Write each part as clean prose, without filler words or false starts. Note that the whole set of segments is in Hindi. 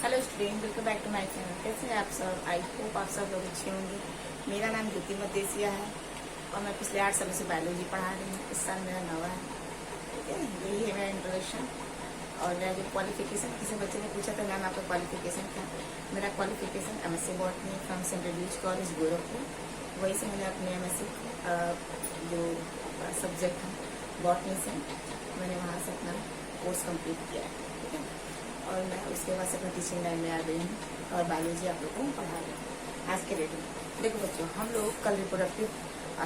Hello student, welcome back to my channel. कैसे हैं आप सब? आई होप आप सब लोग अच्छे होंगे। मेरा नाम ज्योति मदेसिया है और मैं पिछले 8 सालों से बायोलॉजी पढ़ा रही हूँ। इस साल मेरा 9वां है। ठीक है, यही है मेरा इंट्रोडक्शन। और मेरा जो क्वालिफिकेशन, किसी बच्चे ने पूछा था मैम आपका क्वालिफिकेशन क्या? मेरा qualification MSc botany from Saint Louis college Gorakhpur. वही से मैंने अपने MSc जो सब्जेक्ट है बॉटनी से, मैंने वहाँ से अपना कोर्स कंप्लीट किया है। ठीक है, और मैं उसके बाद से अपनी टीचिंग लाइन में आ गई हूँ और बायोलॉजी आप लोगों को पढ़ा रही हूँ आज के डेट में। देखो बच्चों, हम लोग कल रिप्रोडक्टिव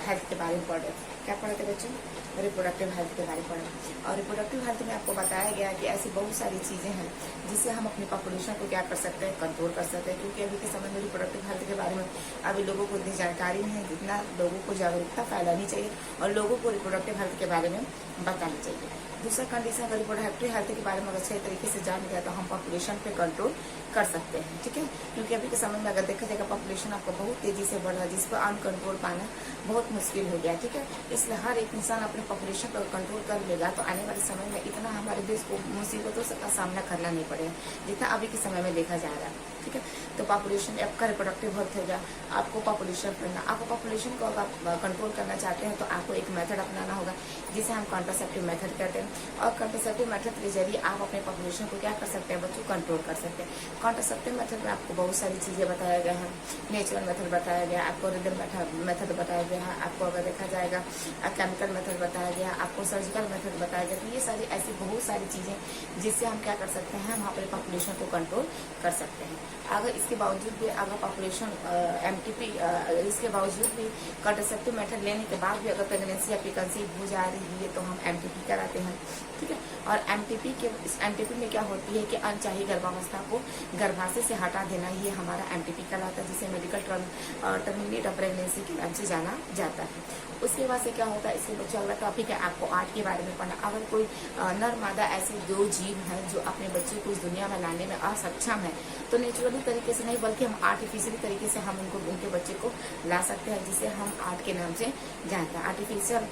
हेल्थ के बारे में पढ़ रहे थे। क्या पढ़े थे बच्चों? रिप्रोडक्टिव हेल्थ के बारे में पढ़े। और रिप्रोडक्टिव हेल्थ में आपको बताया गया कि ऐसी बहुत सारी चीज़ें हैं जिससे हम अपनी पॉपुलेशन को क्या कर सकते हैं, कंट्रोल कर सकते हैं। क्योंकि अभी के समय में रिप्रोडक्टिव हेल्थ के बारे में अभी लोगों को इतनी जानकारी नहीं है जितना लोगों को जागरूकता फैलानी चाहिए और लोगों को रिप्रोडक्टिव हेल्थ के बारे में बतानी चाहिए। दूसरा कंडीशन, अगर रिप्रोडक्टिव हेल्थ के बारे में अगर सही तरीके से जान गया तो हम पॉपुलेशन पे कंट्रोल कर सकते हैं। ठीक है, क्योंकि अभी के समय में अगर देखा जाएगा पॉपुलेशन आपका बहुत तेजी से बढ़ रहा है, जिस पर अनकंट्रोल पाना बहुत मुश्किल हो गया। ठीक है, इसलिए हर एक इंसान अपने पॉपुलेशन पर कंट्रोल कर लेगा तो आने वाले समय में इतना हमारे देश को मुसीबतों का सामना करना नहीं पड़ेगा जितना अभी के समय में देखा जा रहा है। ठीक है, तो पॉपुलेशन आपका रिप्रोडक्टिव हेल्थ हो गया। आपको पॉपुलेशन करना, आपको पॉपुलेशन को अगर आप कंट्रोल करना चाहते हैं तो आपको एक मेथड अपनाना होगा जिसे हम कॉन्ट्रासेप्टिव मेथड कहते हैं। और कॉन्ट्रासेप्टिव मेथड के जरिए आप अपने पॉपुलेशन को क्या कर सकते हैं बच्चों? कंट्रोल कर सकते हैं। कॉन्ट्रासेप्टिव मेथड में आपको बहुत सारी चीज़ें बताया गया है। नेचुरल मेथड बताया गया, आपको रिदम मेथड बताया गया है, आपको अगर देखा जाएगा केमिकल मेथड बताया गया, आपको सर्जिकल मेथड बताया गया। तो ये सारी ऐसी बहुत सारी चीज़ें जिससे हम क्या कर सकते हैं, हम अपने पॉपुलेशन को कंट्रोल कर सकते हैं। अगर इसके बावजूद भी अगर पॉपुलेशन MTP इसके बावजूद भी कॉन्ट्रासेप्टिव मेथड लेने के बाद भी अगर प्रेगनेंसी या कंसीव हो जा रही है तो हम MTP कराते हैं। ठीक है, और MTP में क्या होती है कि अनचाही गर्भावस्था को गर्भाशय से हटा देना, ये हमारा MTP कहलाता है, जिसे मेडिकल टर्मिनेट ऑफ प्रेगनेंसी के नाम से जाना जाता है। उसके बाद से क्या होता है, इसके बच्चा अगला टॉपिक है आपको आर्ट के बारे में पढ़ना। अगर कोई नर मादा ऐसे दो जीव हैं जो अपने बच्चे को इस दुनिया में लाने में असक्षम है तो नेचुरली तरीके से नहीं बल्कि हम आर्टिफिशियली तरीके से हम उनके बच्चे को ला सकते हैं, जिसे हम आर्ट के नाम से जानते हैं। आर्टिफिशियल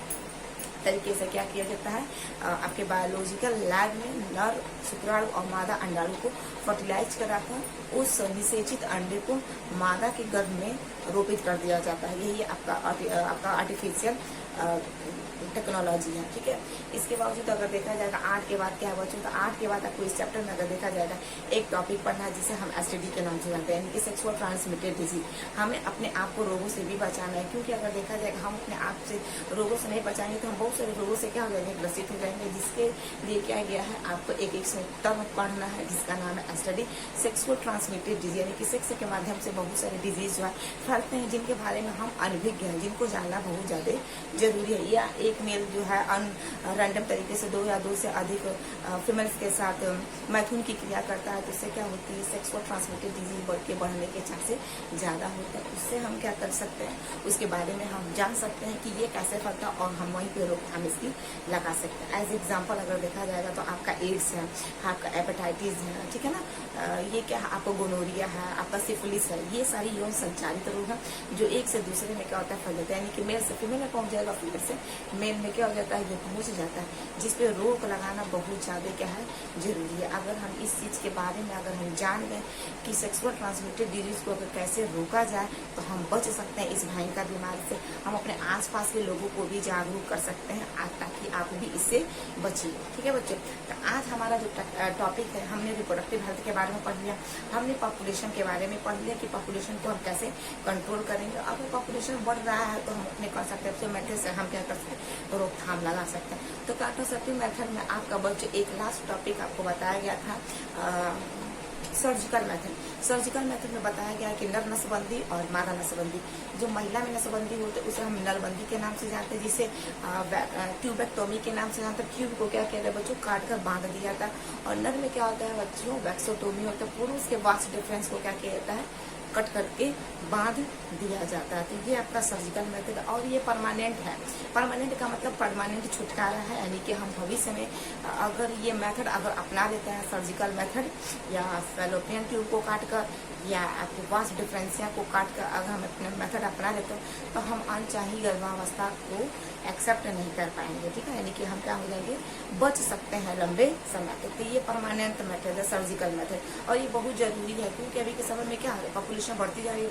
तरीके से क्या किया जाता है, आपके बायोलॉजिकल लैब में नर शुक्राणु और मादा अंडाणु को फर्टिलाइज कराकर उस निषेचित अंडे को मादा के गर्भ में रोपित कर दिया जाता है। यही आपका आर्टिफिशियल टेक्नोलॉजी है। ठीक है, इसके बावजूद अगर देखा जाएगा आर्ट के बाद क्या है बच्चों, तो आर्ट के बाद आपको इस चैप्टर में अगर देखा जाएगा एक टॉपिक पढ़ना है जिसे हम STD के नाम से जानते हैं, यानी कि सेक्सुअल ट्रांसमिटेड डिजीज। हमें अपने आप को रोगों से भी बचाना है, क्योंकि अगर देखा जाएगा हम अपने आप से रोगों से नहीं बचाएंगे तो हम बहुत सारे रोगों से क्या हो जाएंगे, ग्रसित हो जाएंगे। जिसके लिए क्या गया है, आपको एक टर्म पढ़ना है जिसका नाम है STD, सेक्सुअल ट्रांसमिटेड डिजीज, यानी कि सेक्स के माध्यम से बहुत सारे डिजीज जो है फैलते हैं जिनके बारे में हम अनभिज्ञ हैं, जिनको जानना बहुत ज्यादा जरूरी है। या एक मेल जो है रैंडम तरीके से 2 या 2 से अधिक फीमेल्स के साथ मैथुन की क्रिया करता है तो इससे क्या होती है, सेक्सुअल ट्रांसमिटेड डिजीज बढ़ने के चांसेस ज्यादा होते हैं। उससे हम क्या कर सकते हैं, उसके बारे में हम जान सकते हैं कि ये कैसे फैलता है और हम वहीं पे रोकथाम इसकी लगा सकते हैं। एज एग्जाम्पल अगर देखा जाएगा तो आपका एड्स है, आपका हेपेटाइटिस है, ठीक है ना, ये क्या है, आपको गोनोरिया है, आपका सिफिलिस है। ये सारी यौन संचारित रोग है जो एक से दूसरे में क्या होता है फैल जाता है, यानी कि मेल से फीमेल में पहुंच जाएगा, फीमेल से मेल में क्या हो जाता है, ये पहुंच जाता है, जिसपे रोक लगाना बहुत ज्यादा क्या है जरूरी है। अगर हम इस चीज के बारे में अगर हम जान गए कि सेक्सुअल ट्रांसमिटेड डिजीज को अगर कैसे रोका जाए तो हम बच सकते हैं इस भयंकर बीमारी से। हम अपने आसपास के लोगों को भी जागरूक कर सकते हैं ताकि आप भी इससे बचिए। ठीक है बच्चों, तो आज हमारा जो टॉपिक है, हमने रिप्रोडक्टिव हेल्थ के बारे में पढ़ लिया, हमने पॉपुलेशन के बारे में पढ़ लिया कि पॉपुलेशन को हम कैसे कंट्रोल करेंगे। अगर पॉपुलेशन बढ़ रहा है तो हम अपने कॉन्सेप्टिव मेथड से हम क्या कर सकते हैं, रोकथाम लगा सकते हैं। तो कॉन्ट्रासेप्टिव मेथड में आपका बच्चों एक लास्ट टॉपिक आपको बताया गया था सर्जिकल मेथड। सर्जिकल मेथड में बताया गया कि नर नसबंदी और मादा नसबंदी। जो महिला में नसबंदी होती है उसे हम नरबंदी के नाम से जानते हैं, जिसे ट्यूबेक्टोमी के नाम से जानते हैं। ट्यूब को क्या कहते हैं बच्चों, काट कर बांध दिया जाता है। और नर में क्या होता है बच्चों, वैक्सोटोमी होता है। पुरुष के वास्ट डिफरेंस को क्या किया जाता है, कट करके बांध दिया जाता है। तो ये आपका सर्जिकल मेथड, और ये परमानेंट है। परमानेंट का मतलब परमानेंट छुटकारा है, यानी कि हम भविष्य में अगर ये मेथड अगर अपना लेते हैं, सर्जिकल मेथड या फैलोपियन ट्यूब को काट कर या आपके वास डिफरेंसिया को काट कर अगर हम अपने मेथड अपना लेते हैं तो हम अनचाही गर्भावस्था को एक्सेप्ट नहीं कर पाएंगे, ठीक है। यानी कि हम क्या हो जाएंगे, बच सकते हैं लंबे समय तक। तो ये परमानेंट मेथड है, सर्जिकल मेथड, और ये बहुत जरूरी है क्योंकि अभी के समय में क्या है, पॉपुलेशन बढ़ती जा रही है,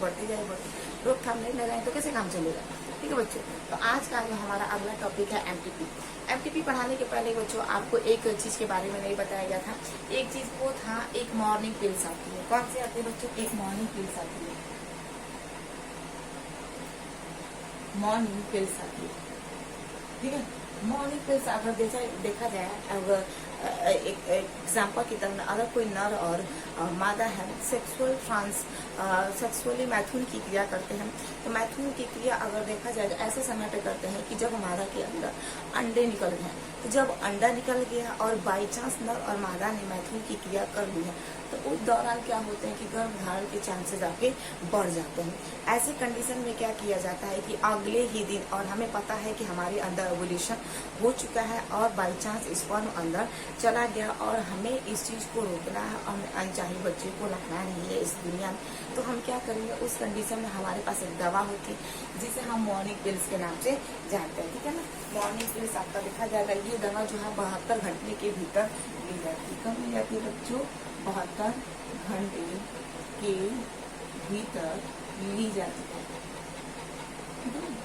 रोकथाम नहीं लगाए तो कैसे काम चलेगा, ठीक है बच्चों। तो आज का जो हमारा अगला टॉपिक है एमटीपी। एमटीपी पढ़ाने के पहले बच्चों आपको एक चीज के बारे में नहीं बताया गया था। एक चीज वो था, एक मॉर्निंग पिल्स आती है। कौन सी आती है बच्चों? एक मॉर्निंग पिल्स आती है, मॉर्निंग पिल्स आती है, ठीक है। मॉर्निंग पिल्स अगर देखा जाए, अगर एक एग्जाम्पल की तरह अगर कोई नर और मादा है, सेक्सुअली मैथुन की क्रिया करते हैं, तो मैथुन की क्रिया अगर देखा जाए तो ऐसे समय पे करते हैं कि जब मादा के अंदर अंडे निकल गए। तो जब अंडा निकल गया और बाई चांस नर और मादा ने मैथुन की क्रिया कर ली है, तो उस दौरान क्या होते हैं कि गर्भ धारण के चांसेस आगे बढ़ जाते हैं। ऐसे कंडीशन में क्या किया जाता है कि अगले ही दिन, और हमें पता है कि हमारे अंदर ओवुलेशन हो चुका है और बाई चांस स्पर्म अंदर चला गया और हमें इस चीज को रोकना है, हमें अनचाही बच्चे को लाना नहीं है इस दुनिया में, तो हम क्या करेंगे, उस कंडीशन में हमारे पास एक दवा होती है जिसे हम मॉर्निंग पिल्स के नाम से जानते हैं, ठीक है ना। मॉर्निंग पिल्स आपका देखा जाएगा, ये दवा जो है 72 घंटे के भीतर ली जाती है। कब ली जाती है बच्चों? 72 घंटे के भीतर ली जाती है,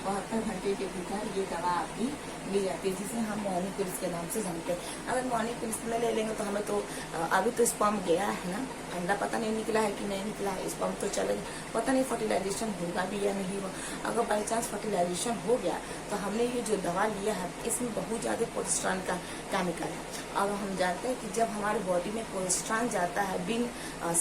72 घंटे के भीतर ये दवा आपकी ली जाती है, जिसे हम मॉर्निंग पिल्स के नाम से जानते हैं। अगर मॉर्निंग पिल्स में ले लेंगे तो हमें तो अभी तो स्पर्म गया है ना, अंडा पता नहीं निकला है कि नहीं निकला है, स्पर्म तो चलेगा, पता नहीं फर्टिलाइजेशन होगा भी या नहीं होगा। अगर बाई चांस फर्टिलाइजेशन हो गया तो हमने ये जो दवा लिया है इसमें बहुत ज़्यादा प्रोजेस्टेरॉन का केमिकल है। और हम जानते हैं कि जब हमारे बॉडी में प्रोजेस्टेरॉन जाता है बिन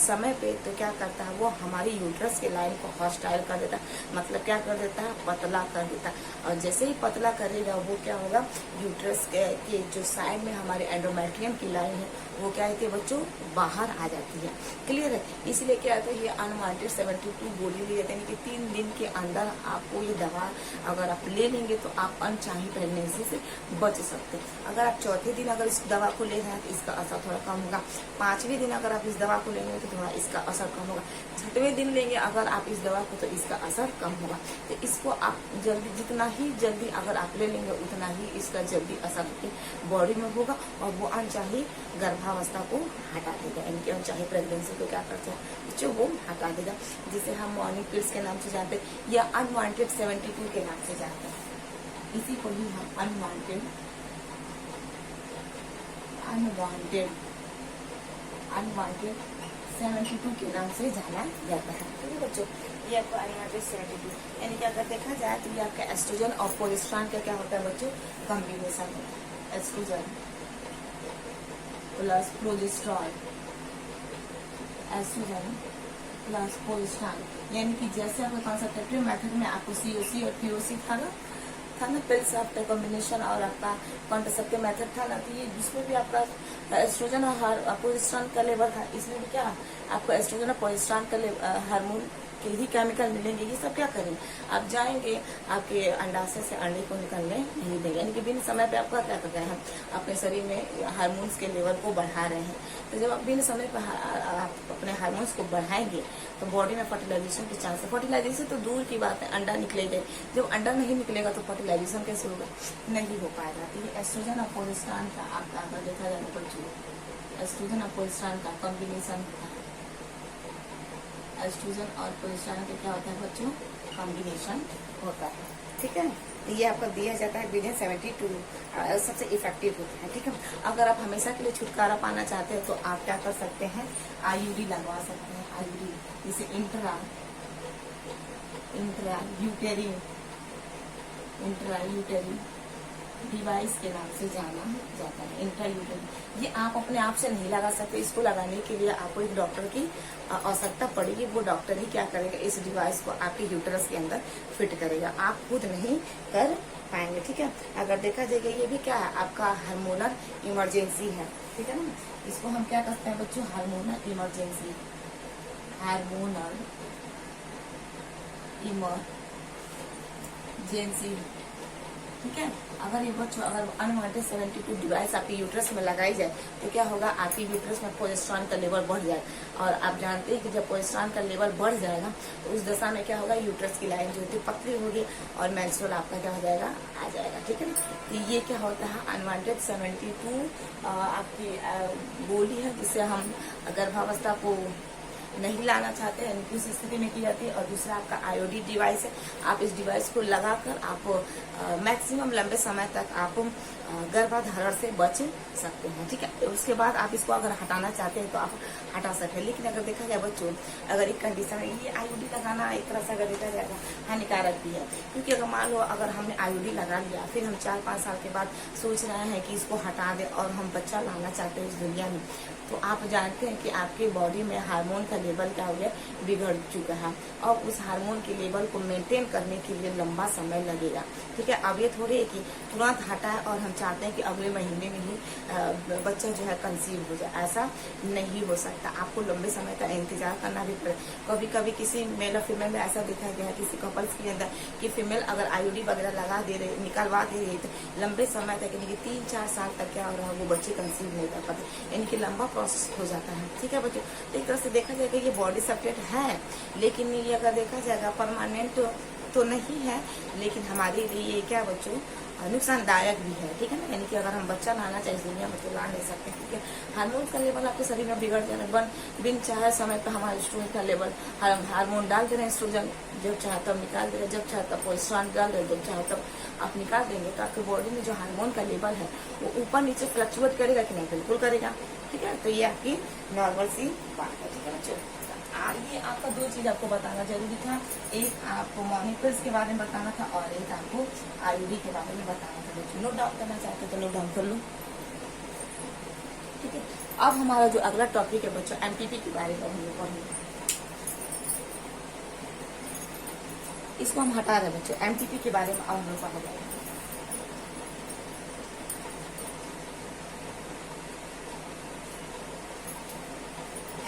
समय पे, तो क्या करता है, वो हमारी यूट्रस के लाइन को हॉस्टाइल कर देता है, मतलब क्या कर देता है, पतला कर देता है। और जैसे ही पतला करेगा वो क्या होगा, यूट्रस के जो साइड में हमारे एंडोमेट्रियम की लाइन है वो क्या होती है बच्चों, बाहर आ जाती है, क्लियर है। इसलिए क्या होता है, ये अनवांटेड 72 गोली ली जाती है, यानी कि 3 दिन के अंदर आपको ये दवा अगर आप ले लेंगे तो आप अनचाही प्रेगनेंसी से बच सकते हैं। अगर आप चौथे दिन अगर इस दवा को ले रहे हैं तो इसका असर थोड़ा कम होगा, 5वें दिन अगर आप इस दवा को लेंगे तो थोड़ा इसका असर कम होगा, 6वें दिन लेंगे अगर आप इस दवा को तो इसका असर कम होगा। तो इसको आप जल्दी, जितना ही जल्दी अगर आप ले लेंगे उतना ही इसका जल्दी असर आपकी बॉडी में होगा और वो अनचाही गर्भावस्था को हटा देगा, यानी अनचाही प्रेगनेंसी को क्या करते हैं जो वो हटा देगा, जिसे हम मॉर्निंग पिल्स के नाम से जानते हैं या अनवांटेड 72 के नाम से जानते हैं। इसी को ही हम अनवांटेड 72 के नाम से जाना जाता है, ठीक है बच्चों। ये आपको अनवांटेड 72, यानी कि अगर देखा जाए तो ये आपका एस्ट्रोजन और प्रोजेस्टेरॉन का क्या होता है बच्चों, कॉम्बिनेशन होता है। Oestrogen plus progesterone, oestrogen plus progesterone, यानी कि जैसे आपका कंसंट्रेटिव मेथड में आपको COC और POC था ना पिल्स आपका कॉम्बिनेशन, और आपका कॉन्ट्रासेप्टिव मेथड था ना, तो ये जिसमें भी आपका एस्ट्रोजन और प्रोजेस्टेरॉन का लेवल था, इसमें भी क्या आपको एस्ट्रोजन और प्रोजेस्टेरॉन का हार्मोन के ही केमिकल मिलेंगे। ये सब क्या करेंगे, आप जाएंगे आपके अंडाशय से अंडे को निकलने नहीं देंगे, यानी कि बिन समय पे आपका क्या कर रहे हैं, अपने शरीर में हार्मोन्स के लेवल को बढ़ा रहे हैं। तो जब आप बिन समय पर आप अपने हार्मोन्स को बढ़ाएंगे तो बॉडी में फर्टिलाइजेशन के चांस है। फर्टिलाइजेशन तो दूर की बात है, अंडा निकलेगा, जब अंडा नहीं निकलेगा तो फर्टिलाइजेशन कैसे होगा, नहीं हो पाएगा। तो ये एस्ट्रोजन और प्रोजेस्टेरॉन का आपका अगर देखा जाए बच्चों, एस्ट्रोजन और प्रोजेस्टेरॉन का कॉम्बिनेशन होता है, एस्ट्रोजन और प्रोजेस्टेरॉन का क्या होता है बच्चों, कॉम्बिनेशन होता है, ठीक है। तो ये आपको दिया जाता है विदिन 72, सबसे इफेक्टिव होता है, ठीक है। अगर आप हमेशा के लिए छुटकारा पाना चाहते हैं तो आप क्या कर सकते हैं, IUD लगवा सकते हैं। IUD जिसे इंट्रा यूटेरिन डिवाइस के नाम से जाना जाता है, इंट्रायूटेरिन। ये आप अपने आप से नहीं लगा सकते, इसको लगाने के लिए आपको एक डॉक्टर की आवश्यकता पड़ेगी। वो डॉक्टर ही क्या करेगा, इस डिवाइस को आपके यूटरस के अंदर फिट करेगा, आप खुद नहीं कर पाएंगे, ठीक है। अगर देखा जाएगा ये भी क्या है, आपका हार्मोनल इमरजेंसी है, ठीक है ना। इसको हम क्या कहते हैं बच्चों, हार्मोनल इमरजेंसी, हार्मोनल इमरजेंसी। ठीक है, अगर ये बच्चों अगर अनवांटेड 72 डिवाइस आपके यूट्रस में लगाई जाए तो क्या होगा, आपके यूट्रस में प्रोजेस्टेरॉन का लेवल बढ़ जाए। और आप जानते हैं कि जब प्रोजेस्टेरॉन का लेवल बढ़ जाएगा तो उस दशा में क्या होगा, यूट्रस की लाइन जो होती है पतली होगी और मेंस्ट्रुअल आपका क्या हो जाएगा, आ जाएगा। ठीक है ना, तो ये क्या होता है, अनवांटेड 72 आपकी गोली है जिससे हम गर्भावस्था को नहीं लाना चाहते हैं, उस स्थिति में की जाती है। और दूसरा आपका आईओडी डिवाइस है, आप इस डिवाइस को लगाकर आप मैक्सिमम लंबे समय तक आप गर्भाधारण से बच सकते हैं। ठीक है, उसके बाद आप इसको अगर हटाना चाहते हैं तो आप हटा सकते हैं। लेकिन अगर देखा जाए बच्चों, अगर एक कंडीशन है, ये आईओडी लगाना एक तरह से अगर देखा जाएगा हानिकारक भी है, क्योंकि अगर मान लो अगर हमने आईओडी लगा लिया, फिर हम 4-5 साल के बाद सोच रहे हैं कि इसको हटा दें और हम बच्चा लाना चाहते हैं इस दुनिया में, तो आप जानते हैं कि आपके बॉडी में हार्मोन का लेवल क्या हो गया, बिगड़ चुका है। और उस हार्मोन के लेवल को मेंटेन करने के लिए लंबा समय लगेगा। ठीक है, अब ये थोड़ी है कि तुरंत हटाए और हम चाहते हैं कि अगले महीने में ही बच्चा जो है कंसीव हो जाए, ऐसा नहीं हो सकता। आपको लंबे समय का इंतजार करना भी पड़े। कभी कभी किसी मेल और फीमेल में ऐसा देखा गया है किसी कपल्स के अंदर कि फीमेल अगर आईओडी वगैरह लगा दे रही, निकलवा दे रही, तो लंबे समय तक यानी कि 3-4 साल तक क्या हो रहा है, वो बच्चे कंसीव नहीं कर पाते, यानी कि लंबा प्रोसेस हो जाता है। ठीक है बच्चों, एक तरह से देखा जाएगा ये बॉडी सब्जेक्ट है, लेकिन ये अगर देखा जाएगा परमानेंट तो नहीं है, लेकिन हमारे लिए ये क्या बच्चों नुकसानदायक भी है। ठीक है ना, यानी कि अगर हम बच्चा लाना चाहे इस दुनिया में तो ला नहीं सकते। ठीक है, हार्मोन का लेवल आपके शरीर में बिगड़ जाए, बिन चाहे समय पर हमारे एस्ट्रोजन का लेवल, हार्मोन डाल दे रहे हैं, एस्ट्रोजन जब चाहे तब निकाल दे रहे हैं, जब चाहे तब प्रोजेस्टेरॉन डाल रहे हैं, जब चाहे तब आप निकाल देंगे, तो आपके बॉडी में जो हार्मोन का लेवल है वो ऊपर नीचे फ्लक्चुएट करेगा कि नहीं, बिल्कुल करेगा। ठीक है, तो ये आपकी नॉर्मल सी बात है। ठीक है बच्चों, ये आपका 2 चीज आपको बताना जरूरी था, एक आपको मॉर्निंग पिल्स के बारे में बताना था और एक आपको आईओडी के बारे में बताना था। बच्चों नोट डाउन करना चाहते हो तो नोट डाउन कर लो। ठीक है, अब हमारा जो अगला टॉपिक है बच्चों, एमटीपी के बारे में हम लोग पढ़ेंगे। इसको हम हटा रहे बच्चों, एमटीपी के बारे में अब हम लोग पढ़ा जाएगा।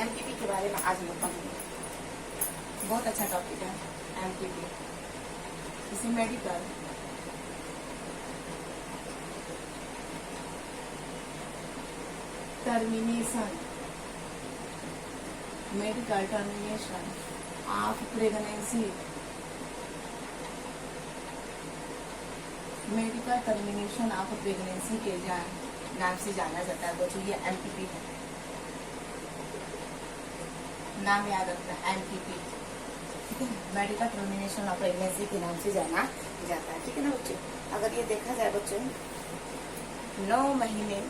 एमटीपी के बारे में आज हम लोग पढ़ेंगे, बहुत अच्छा टॉपिक है एमटीपी। इसे medical termination, medical termination of pregnancy, medical termination of pregnancy के नाम से जाना जाता है बच्चों। ये एमटीपी है, नाम याद रखना, एमटीपी। ठीक है, मेडिकल टर्मिनेशन ऑफ प्रेगनेंसी के नाम से जाना जाता है। ठीक है ना बच्चों, अगर ये देखा जाए बच्चों 9 महीने,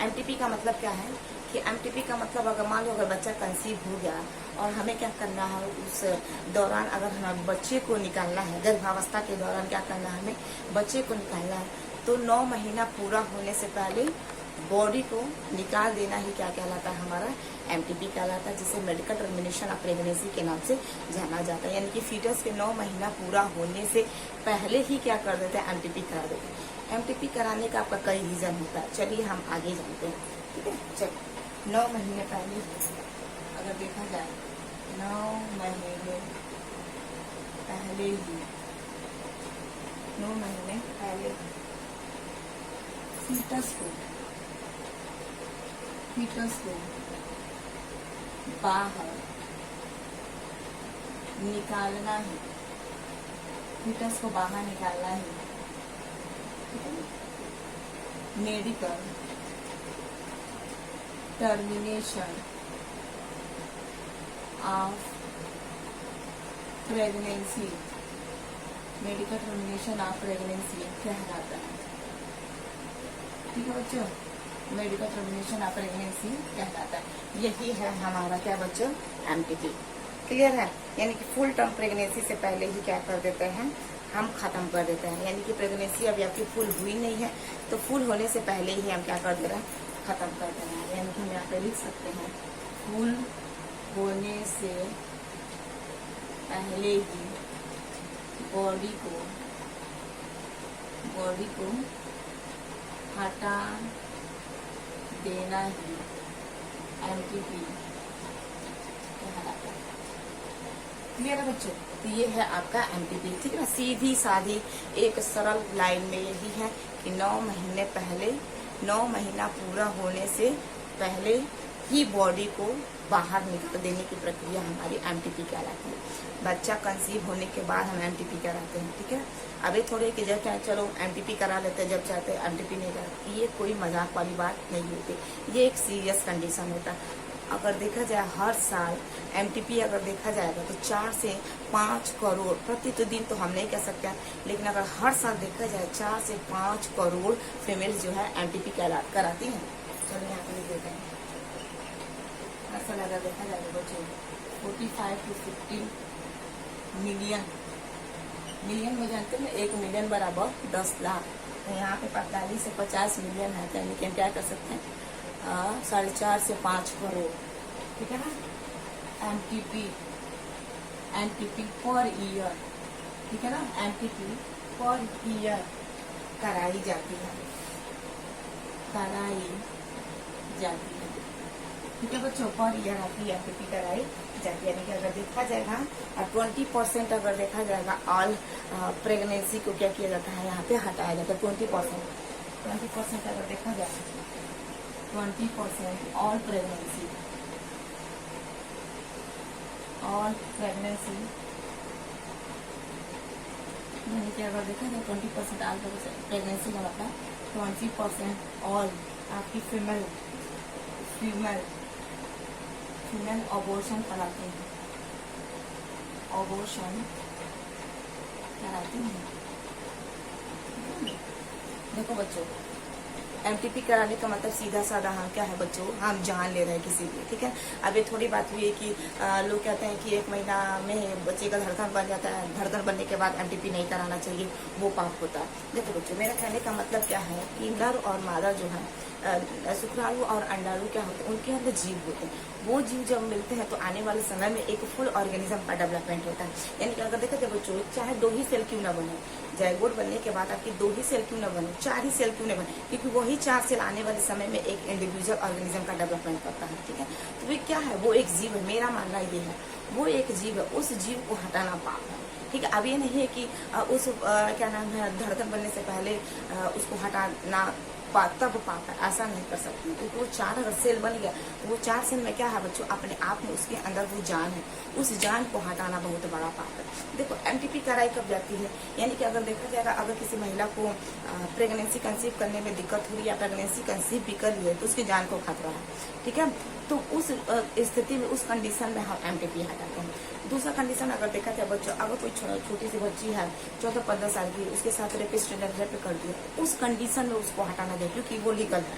एमटीपी का मतलब क्या है कि एमटीपी का मतलब अगर मान लो अगर बच्चा कंसीव हो गया और हमें क्या करना है, उस दौरान अगर हमें बच्चे को निकालना है, गर्भावस्था के दौरान क्या करना है, हमें बच्चे को निकालना है, तो 9 महीना पूरा होने से पहले बॉडी को निकाल देना ही क्या कहलाता है, हमारा एमटीपी कहलाता है, जिसे मेडिकल टर्मिनेशन ऑफ प्रेगनेंसी के नाम से जाना जाता है। यानी कि फीटस के 9 महीना पूरा होने से पहले ही क्या कर देते हैं, एमटीपी करा देते हैं। एमटीपी कराने का आपका कई रीजन होता है, चलिए हम आगे जानते हैं। ठीक है, चलिए 9 महीने पहले अगर देखा जाए, 9 महीने पहले ही, 9 महीने पहले फीटस को बाहर निकालना है, फीटस को बाहर निकालना है। Medical termination of pregnancy, medical termination of pregnancy कहलाता है। ठीक है बच्चों, मेडिकल टर्मिनेशन ऑफ प्रेगनेंसी कहलाता है। यही है हमारा क्या बच्चों, एमटीपी। क्लियर है, यानी कि फुल टर्म प्रेगनेंसी से पहले ही क्या कर देते हैं, हम खत्म कर देते हैं। यानी कि प्रेगनेंसी अभी आपकी फुल हुई नहीं है, तो फुल होने से पहले ही हम क्या कर दे रहे हैं, खत्म कर दे रहे हैं। यानी कि हम यहाँ पे लिख सकते हैं, फुल होने से पहले ही बॉडी को हटा देना ही एमटीपी कहलाता है। क्लियर है बच्चों? तो ये है आपका एमटीपी, ठीक है ना। सीधी साधी एक सरल लाइन में यही है कि 9 महीने पहले, 9 महीना पूरा होने से पहले ही बॉडी को बाहर निकाल देने की प्रक्रिया हमारी एमटीपी कहलाती है। बच्चा कंसीव होने के बाद हम एमटीपी कराते हैं, ठीक है। अभी थोड़े कि जब चाहे चलो एमटीपी करा लेते हैं, जब चाहते हैं एमटीपी नहीं कराते, ये कोई मजाक वाली बात नहीं होती, ये एक सीरियस कंडीशन होता है। अगर देखा जाए हर साल एमटीपी अगर देखा जाएगा तो 4 से 5 करोड़ प्रतिदिन तो हम नहीं कह सकते हैं, लेकिन अगर हर साल देखा जाए 4 से 5 करोड़ फीमेल जो है एमटीपी कराती हैं। चलो यहाँ पे लिख देते हैं। हर साल अगर देखा जाएगा बच्चों 45 to 50 मिलियन में जानते हैं 1 मिलियन बराबर 10 लाख, तो यहाँ पे 45 से 50 मिलियन है, तो हम क्या कर सकते हैं 4.5 से 5 करोड़, ठीक है ना। एमटीपी पर ईयर, ठीक है ना, एमटीपी पर ईयर कराई जाती है, ठीक है बच्चों। पर ईयर आपकी एमटीपी कराई जाती है, यानी कि अगर देखा जाएगा 20% अगर देखा जाएगा ऑल प्रेगनेंसी को क्या किया जाता है, यहाँ पे हटाया जाता है 20% अगर देखा जाए 20% ऑल प्रेगनेंसी यानी कि अगर देखा जाए 20% ऑल प्रेगनेंसी का मतलब 20% ऑल आपकी फीमेल अबॉर्शन कराती हैं, देखो बच्चों एमटीपी कराने का मतलब सीधा साधा हम क्या है बच्चों, हम जान ले रहे हैं किसी भी, ठीक है। अब ये थोड़ी बात हुई है कि लोग कहते हैं कि 1 महीना में बच्चे का धड़कन बन जाता है, धड़कन बनने के बाद एमटीपी नहीं कराना चाहिए, वो पाप होता है। देखो बच्चों मेरा कहने का मतलब क्या है कि नर और मादा जो है शुक्राणु और अंडाणु क्या होते हैं, उनके अंदर जीव होते हैं। वो जीव जब मिलते हैं तो आने वाले समय में एक फुल ऑर्गेनिज्म का डेवलपमेंट होता है। यानी कि अगर देखा जाए बच्चों चाहे 2 ही सेल क्यों ना बने, जायगोट बनने के बाद आपकी 2 ही सेल क्यों ना बने, 4 ही सेल क्यों ना बने, क्योंकि वही 4 सेल आने वाले समय में एक इंडिविजुअल ऑर्गेनिज्म का डेवलपमेंट करता है, ठीक है। तो वो क्या है, वो एक जीव है, मेरा मानना ये है वो एक जीव है, उस जीव को हटाना पाप है, ठीक है। अब ये नहीं है कि उस क्या नाम है धड़कन बनने से पहले उसको हटाना तब पाप है, ऐसा नहीं कर सकते, क्योंकि वो 4 अगर सेल बन गया तो वो 4 सेल में क्या है बच्चों, अपने आप में उसके अंदर वो जान है, उस जान को हटाना बहुत बड़ा पाप है। देखो एमटीपी कराई कब जाती है, यानी कि अगर देखा जाएगा अगर किसी महिला को प्रेगनेंसी कंसीव करने में दिक्कत हो रही है या प्रेगनेंसी कंसीव भी कर रही है तो उसकी जान को खतरा है, ठीक है। तो उस स्थिति में उस कंडीशन में हम एमटीपी हटाते हैं। दूसरा कंडीशन अगर देखा जाए बच्चों, अगर कोई छोटी सी बच्ची है 14-15 साल की, उसके साथ रेपिस्ट रेप कर दिया, उस कंडीशन में उसको हटाना दे, क्योंकि वो लीगल है,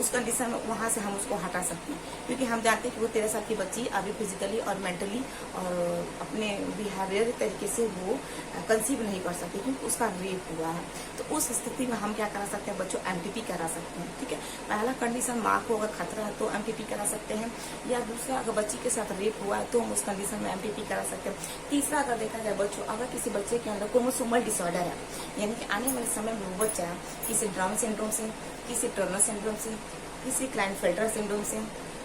उस कंडीशन में वहाँ से हम उसको हटा सकते हैं, क्योंकि हम जानते हैं कि वो 13 साल की बच्ची अभी फिजिकली और मेंटली और अपने बिहेवियर तरीके से वो कंसीव नहीं कर सकती, क्योंकि उसका रेप हुआ है। तो उस स्थिति में हम क्या करा सकते हैं बच्चों, एमटीपी करा सकते हैं, ठीक है। पहला कंडीशन माँ को अगर खतरा है तो एमटीपी करा सकते हैं, या दूसरा अगर बच्ची के साथ रेप हुआ है तो हम उस कंडीशन में एमटीपी करा सकते हैं। तीसरा अगर देखा जाए बच्चों, अगर किसी बच्चे के अंदर क्रोमोसोमल डिसऑर्डर है, यानी कि आने वाले समय में वो बच्चा किसी डाउन सिंड्रोम से, किसी टर्नर सिंड्रोम से, किसी क्लाइनफेल्टर सिंड्रोम से,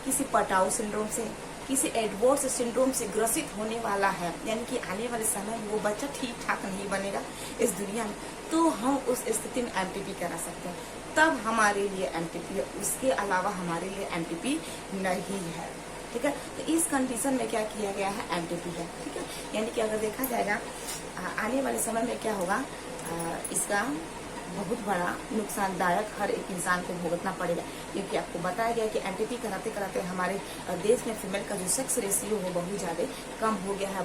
किसी पटाउ सिंड्रोम से, किसी एडवर्स सिंड्रोम से ग्रसित होने वाला है, यानी कि आने वाले समय में वो बच्चा ठीक ठाक नहीं बनेगा इस दुनिया में, तो हम उस स्थिति में एमटीपी करा सकते हैं, तब हमारे लिए एमटीपी है, उसके अलावा हमारे लिए एमटीपी नहीं है, ठीक है। तो इस कंडीशन में क्या किया गया है, एमटीपी है, ठीक है। यानी कि अगर देखा जाएगा आने वाले समय में क्या होगा, इसका बहुत बड़ा नुकसानदायक हर एक इंसान को भुगतना पड़ेगा, क्योंकि आपको बताया गया कि एमटीपी कराते कराते हमारे देश में फीमेल का जो सेक्स रेशियो है बहुत ज़्यादा कम हो गया है।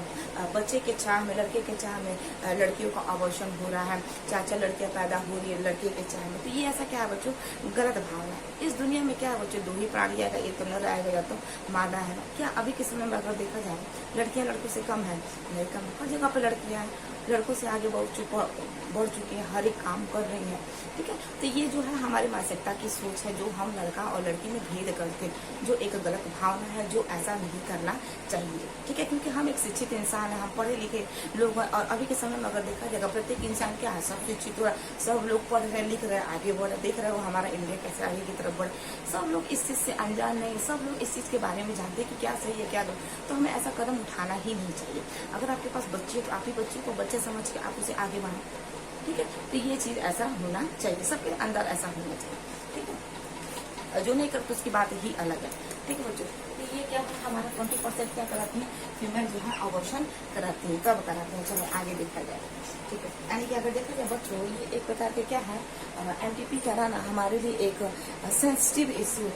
बच्चे के चाह में, लड़के के चाह में लड़कियों का अबॉर्शन हो रहा है, 4 लड़कियां पैदा हो रही है लड़के के चाह में। तो ये ऐसा क्या है बच्चों, गलत भावना है। इस दुनिया में क्या है बच्चों, 2 ही प्राणी आएगा, एक तो नर आएगा या तो मादा है। क्या अभी के समय में अगर देखा जाए लड़कियां लड़कों से कम है, नहीं कम, हर जगह पर लड़कियां हैं, लड़कों से आगे बढ़ चुकी है, हर एक काम कर रहे रही है, ठीक है। तो ये जो है हमारी मानसिकता की सोच है, जो हम लड़का और लड़की में भेद करते, जो एक गलत भावना है, जो ऐसा नहीं करना चाहिए, ठीक है। क्योंकि हम एक शिक्षित इंसान है, हम पढ़े लिखे लोग हैं, और अभी के समय में अगर देखा जाएगा प्रत्येक इंसान क्या है, सब शिक्षित हुआ, सब लोग पढ़ रहे लिख रहे आगे बढ़ रहे, देख रहे हो हमारा इंडिया कैसे आगे की तरफ बढ़े। सब लोग इस चीज़ से अनजान नहीं, सब लोग इस चीज़ के बारे में जानते हैं कि क्या सही है क्या गलत, तो हमें ऐसा कदम उठाना ही नहीं चाहिए। अगर आपके पास बच्चे तो आप ही बच्चे को बच्चे समझ के आप उसे आगे बढ़ाएं, ठीक है। तो ये चीज़ ऐसा होना चाहिए, सबके अंदर ऐसा होना चाहिए, ठीक है। जो नहीं करते उसकी बात ही अलग है, ठीक है बच्चों। तो ये क्या है, हमारा 20% क्या कराती है, फीमेल जो है अबॉर्शन कराती है। कब कराते हैं, चलो आगे देखा जाए, ठीक है। यानी कि अगर देखा जाए बच्चों, ये एक प्रकार के क्या है, MTP कराना हमारे लिए एक सेंसिटिव इशू,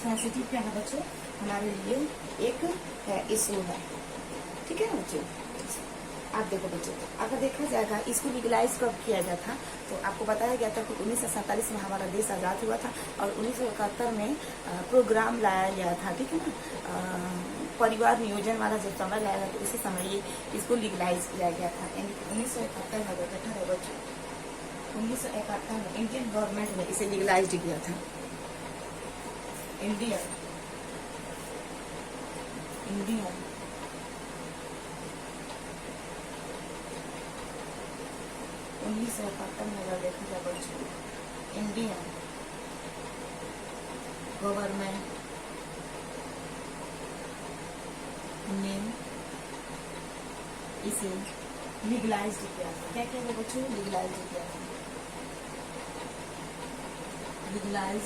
सेंसिटिव क्या है बच्चों, हमारे लिए एक इशू है, ठीक है बच्चों। आप देखो बच्चों, अगर देखा जाएगा इसको लीगलाइज कब किया गया था, तो आपको बताया गया था कि 1947 में हमारा देश आज़ाद हुआ था, और 1971 में प्रोग्राम लाया गया था, ठीक है ना, परिवार नियोजन वाला जब समय लाया गया, तो उसी समय ये इसको लीगलाइज किया गया था। यानी कि 1971 में बैठा है बच्चों, 1971 में इंडियन गवर्नमेंट ने इसे लीगलाइज किया था। इंडियन 1971 में अगर देखा जाए बच्चों, इंडियन गवर्नमेंट ने इसे लीगलाइज किया था। क्या किया बच्चों, लीगलाइज किया था, लीगलाइज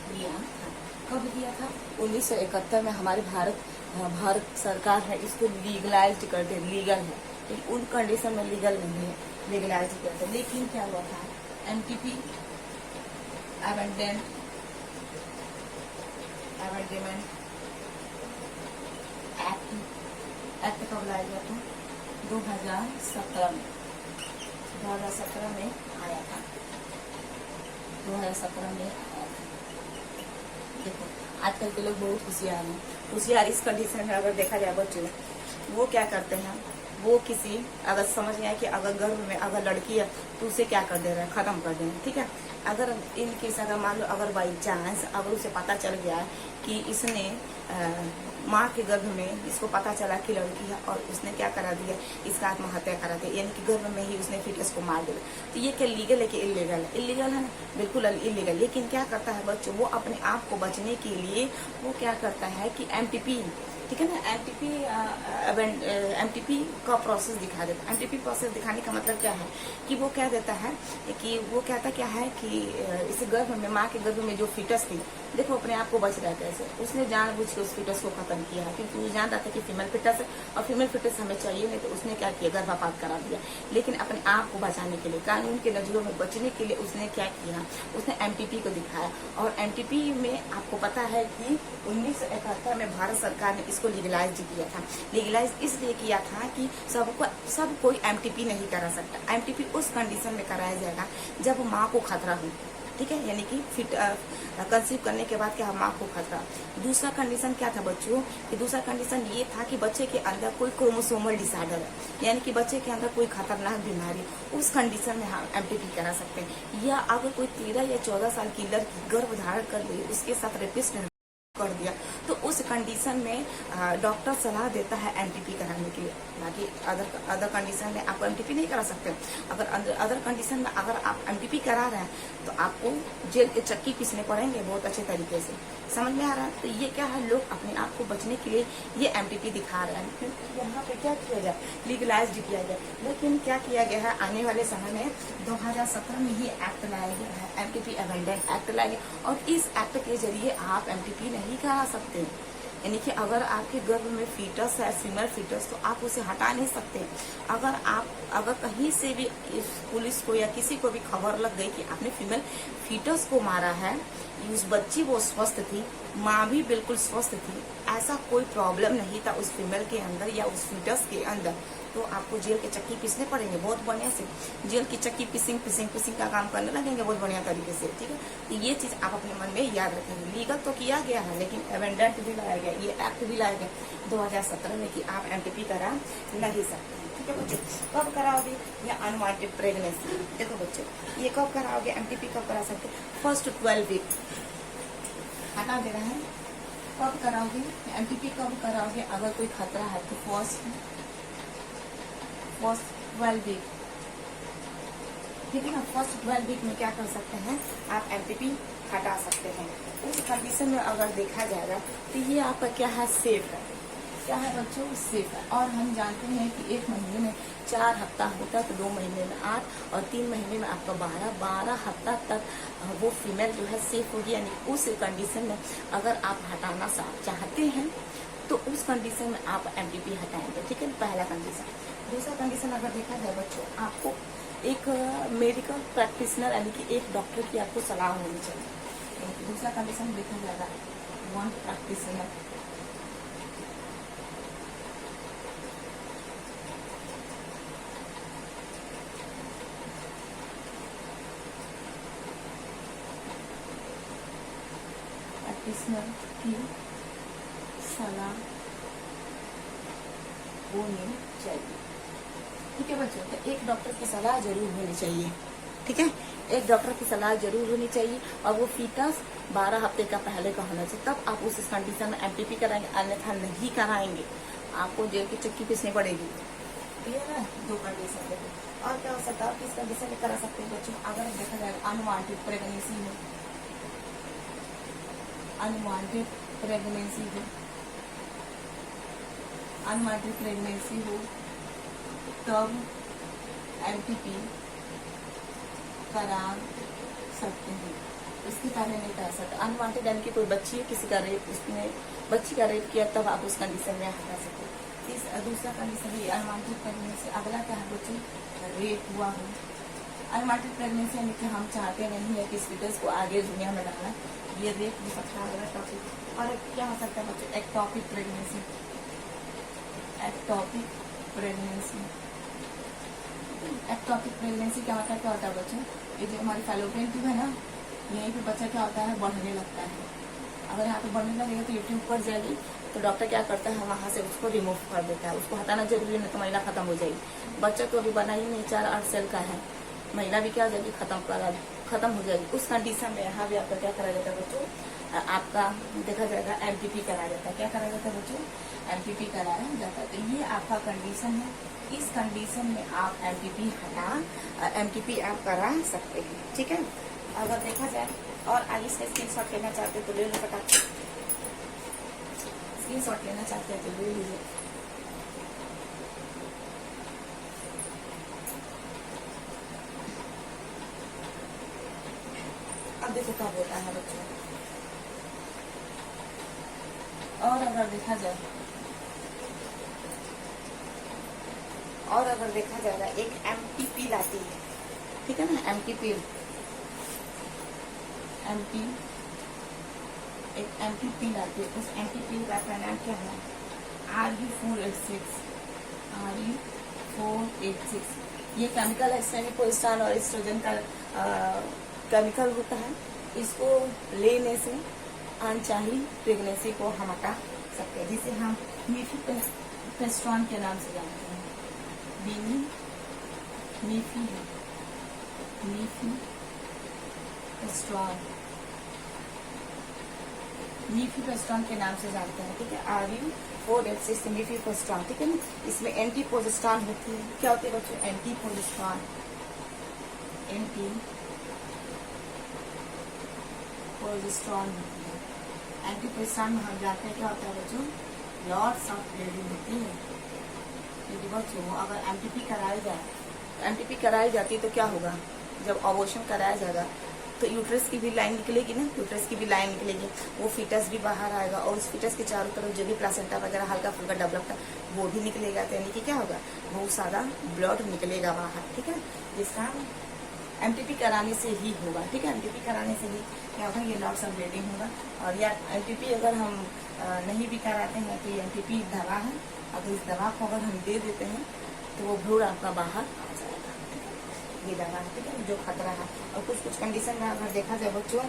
किया था। कब किया था, 1971 में हमारे भारत सरकार है इसको लीगलाइज कर दे, लीगल है, तो उन कंडीशन में लीगल नहीं है, लीगलाइज किया था। लेकिन क्या हुआ था, MTP अमेंडमेंट एक्ट कब लाया गया था, 2017 में आया था, 2017 में आया था। देखो आजकल के लोग बहुत होशियार इस कंडीशन में अगर देखा जाए बच्चों, वो क्या करते हैं, वो किसी अगर समझ में आए कि अगर गर्भ में अगर लड़की है तो उसे क्या कर दे रहे हैं, खत्म कर दें, ठीक है। अगर इन केस अगर मान लो अगर बाई चांस अगर उसे पता चल गया कि इसने माँ के गर्भ में इसको पता चला कि लड़की है, और उसने क्या करा दिया, इसका आत्महत्या करा दिया, यानी कि गर्भ में ही उसने फीटस को मार दिया, तो ये क्या लीगल है कि इलीगल है, इलीगल है ना, बिल्कुल इलीगल। लेकिन क्या करता है बच्चों, वो अपने आप को बचने के लिए वो क्या करता है कि MTP, ठीक है ना, MTP का प्रोसेस दिखा देता है। MTP प्रोसेस दिखाने का मतलब क्या है कि वो क्या देता है कि वो कहता क्या है कि इस गर्भ में, माँ के गर्भ में जो फीटस थी, देखो अपने आप को बच रहा है कैसे, उसने जानबूझ के उस फीटस को खत्म किया है, क्योंकि वो जान रहा था कि फीमेल फीटस है और फीमेल फीटस हमें चाहिए नहीं, तो उसने क्या किया, गर्भपात करा दिया। लेकिन अपने आप को बचाने के लिए, कानून के नजरों में बचने के लिए उसने क्या किया, उसने MTP को दिखाया। और MTP में आपको पता है कि 1971 में भारत सरकार ने इसको लीगलाइज किया था। लीगलाइज इसलिए किया था कि सब कोई MTP नहीं करा सकता। MTP उस कंडीशन में कराया जाएगा जब माँ को खतरा हो, ठीक है, यानी कि कंसीव करने के बाद क्या माँ को खतरा। दूसरा कंडीशन क्या था बच्चों, कि दूसरा कंडीशन ये था कि बच्चे के अंदर कोई क्रोमोसोमल डिसऑर्डर है, यानी कि बच्चे के अंदर कोई खतरनाक बीमारी, उस कंडीशन में हम MTP करा सकते हैं। या अगर कोई 13 या 14 साल की लड़की गर्भ धारण कर ली, उसके साथ रेपिस्ट कर दिया, तो उस कंडीशन में डॉक्टर सलाह देता है MTP कराने के लिए। बाकी अदर कंडीशन में आप MTP नहीं करा सकते। अगर अदर कंडीशन में अगर आप MTP करा रहे हैं तो आपको जेल के चक्की पीसने पड़ेंगे बहुत अच्छे तरीके से, समझ में आ रहा है। तो ये क्या है, लोग अपने आप को बचने के लिए ये MTP दिखा रहे हैं, क्योंकि यहाँ पे क्या किया जाए, लीगलाइज किया जाए। लेकिन क्या किया गया है, आने वाले समय में 2017 में ही एक्ट लाया गया है, MTP अमेंडमेंट एक्ट लाया गया, और इस एक्ट के जरिए आप MTP नहीं करा सकते। यानी कि अगर आपके गर्भ में फीटस है, फीमेल फीटस, तो आप उसे हटा नहीं सकते। अगर कहीं से भी इस पुलिस को या किसी को भी खबर लग गई कि आपने फीमेल फीटस को मारा है, उस बच्ची वो स्वस्थ थी, माँ भी बिल्कुल स्वस्थ थी, ऐसा कोई प्रॉब्लम नहीं था उस फीमेल के अंदर या उस फीटस के अंदर, तो आपको जेल के चक्की पीसने पड़ेंगे बहुत बढ़िया से। जेल की चक्की पीसिंग का काम करने लगेंगे बहुत बढ़िया तरीके से, ठीक है। तो ये चीज़ आप अपने मन में याद रखेंगे। लीगल तो किया गया है, लेकिन अमेंडमेंट भी लाया गया, ये एक्ट भी लाया गया 2017 में कि आप MTP करा नहीं सकते हैं, ठीक है बच्चों। कब कराओगे? या अनवांटेड प्रेगनेंसी, देखो बच्चों ये कब कराओगे? MTP कब करा सकते? फर्स्ट 12 वीक हटा दे रहा है। कब कराओगे MTP? कब कराओगे? अगर कोई खतरा है तो फर्स्ट 12 वीक, ठीक है ना। फर्स्ट 12 वीक में क्या कर सकते हैं आप? MTP हटा सकते हैं। उस कंडीशन में अगर देखा जाएगा तो ये आपका क्या है? सेफ है। क्या है बच्चों? सेफ है। और हम जानते हैं कि 1 महीने में 4 हफ्ता होता है, तो 2 महीने में 8 और 3 महीने में आपका 12 हफ्ता तक वो फीमेल जो है सेफ होगी। यानी उस कंडीशन में अगर आप हटाना चाहते हैं तो उस कंडीशन में आप MTP हटाएंगे, ठीक है। पहला कंडीशन। दूसरा कंडीशन अगर देखा जाए बच्चों, आपको एक मेडिकल प्रैक्टिशनर यानी कि एक डॉक्टर की आपको सलाह होनी चाहिए। दूसरा कंडीशन देखा जाएगा 1 प्रैक्टिशनर, प्रैक्टिशनर की सलाह होनी चाहिए, ठीक है बच्चों। तो एक डॉक्टर की सलाह जरूर होनी चाहिए, ठीक है। एक डॉक्टर की सलाह जरूर होनी चाहिए और वो फीटस 12 हफ्ते का पहले का होना चाहिए, तब आप उस कंडीशन में MTP कराएंगे। अन्यथा नहीं कराएंगे, आपको जेल की चक्की पीसनी पड़ेगी, क्लियर है। 2 कंडीशन देखो। और क्या हो सकता है? किस कंडीशन में करा सकते हैं बच्चों? अगर देखा जाए अनवांटेड प्रेगनेंसी हो, अनवांटेड प्रेगनेंसी हो तब MTP करा सकते हैं। इसके पहले नहीं करा सकते। अनवांटेड यानी कि कोई बच्ची है, किसी का रेप, उसने बच्ची का रेप किया, तब आप उस कंडीशन में हटा सकते हैं। दूसरा कंडीशन ये अनवांटेड प्रेगनेंसी। अगला क्या है बच्चों? रेप हुआ हो। अनवांटेड प्रेगनेंसी यानी कि हम चाहते नहीं है कि इस फीटस को आगे दुनिया में लाना, ये रेप हो सकता है। अगला टॉपिक और क्या हो सकता है बच्चों? Ectopic pregnancy. एक्टोपिक प्रेगनेंसी क्या होता है बच्चों? ये जो हमारी फैलोपियन ट्यूब है ना, यहीं पे बच्चा क्या होता है? बढ़ने लगता है। अगर यहाँ पे बढ़ने लगेगा तो ये ट्यूब बढ़ जाएगी, तो डॉक्टर क्या करता है? वहाँ से उसको रिमूव कर देता है। उसको हटाना जरूरी नहीं तो महिला खत्म हो जाएगी। बच्चा तो अभी बना ही नहीं, 4-8 सेल का है, महिला भी क्या हो जाएगी? खत्म हो जाएगी। उस कंडीशन में यहाँ भी आपका क्या करा जाता है बच्चों? आपका देखा जाएगा MTP कराया जाता है। क्या करा जाता है बच्चों? MTP कराया जाता है। तो ये आपका कंडीशन है। इस कंडीशन में आप MTP आप करा सकते हैं, ठीक है। अगर देखा जाए और आगे से स्क्रीनशॉट लेना चाहते तो ले लो फटाफट। स्क्रीनशॉट लेना चाहते हैं तो ले लीजिए। अब देखो क्या बोलता है बच्चों। और अगर देखा जाएगा एक MTP लाती है, ठीक है ना। एक MTP लाती है। उस MTP का नाम क्या है? RU486। ये केमिकल है, सेमिकोस्टान और एस्ट्रोजन का केमिकल होता है। इसको लेने से अनचाही प्रेगनेंसी को हम हटा सकते हैं, जिसे हम मीफीपेस्ट्रॉन के नाम से जानते हैं। मीफीपेस्ट्रॉन के नाम से जानते हैं, ठीक है। RU486 मीफीपेस्ट्रॉन, ठीक है ना। इसमें एंटीपोजेस्ट्रॉन होती है। क्या होती है बच्चों? एंटीपोजेस्ट्रॉन होती है। एंटीपोजेस्ट्रॉन में हम जानते हैं क्या होता है बच्चों? लॉट्स ऑफ ब्लीडिंग होती है। यदि बच्चों अगर MTP कराई जाती तो क्या होगा? जब अबॉर्शन कराया जाएगा तो यूट्रस की भी लाइन निकलेगी ना, वो फीटस भी बाहर आएगा और उस फीटस के चारों तरफ जो भी प्लासेंटा वगैरह हल्का फुल्का डेवलप है वो भी निकलेगा। तो यानी कि क्या होगा? बहुत सारा ब्लड निकलेगा बाहर, ठीक है। जिसका MTP कराने से ही होगा, ठीक है। MTP कराने से ही क्या होगा? ये लॉट्स ऑफ ब्लीडिंग होगा। और या MTP अगर हम नहीं भी कराते हैं तो ये MTP दवा है। अगर इस दवा को अगर हम दे देते हैं तो वो भ्रूण आपका बाहर आ जाएगा। ये दवा है, ठीक है, जो खतरा है। और कुछ कुछ कंडीशन में अगर देखा जाए बच्चों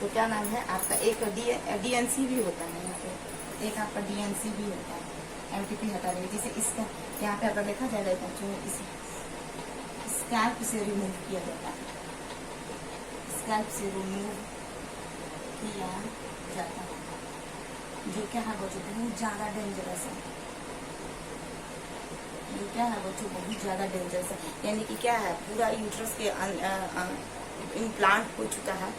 तो क्या नाम है आपका, एक DNC भी होता है यहाँ पे, एक आपका DNC भी होता है, MTP हटा रही है। जैसे इसका यहाँ पे अगर देखा जाएगा बच्चों, इसे स्कैल्प से रिमूव किया जाता है, स्कैल्प से रिमूव किया जाता है, जो क्या है बच्चों बहुत ज्यादा डेंजरस है। ये क्या है बच्चों बहुत ज्यादा डेंजरस है, यानी कि क्या है पूरा यूट्रस के इम्प्लांट हो चुका है।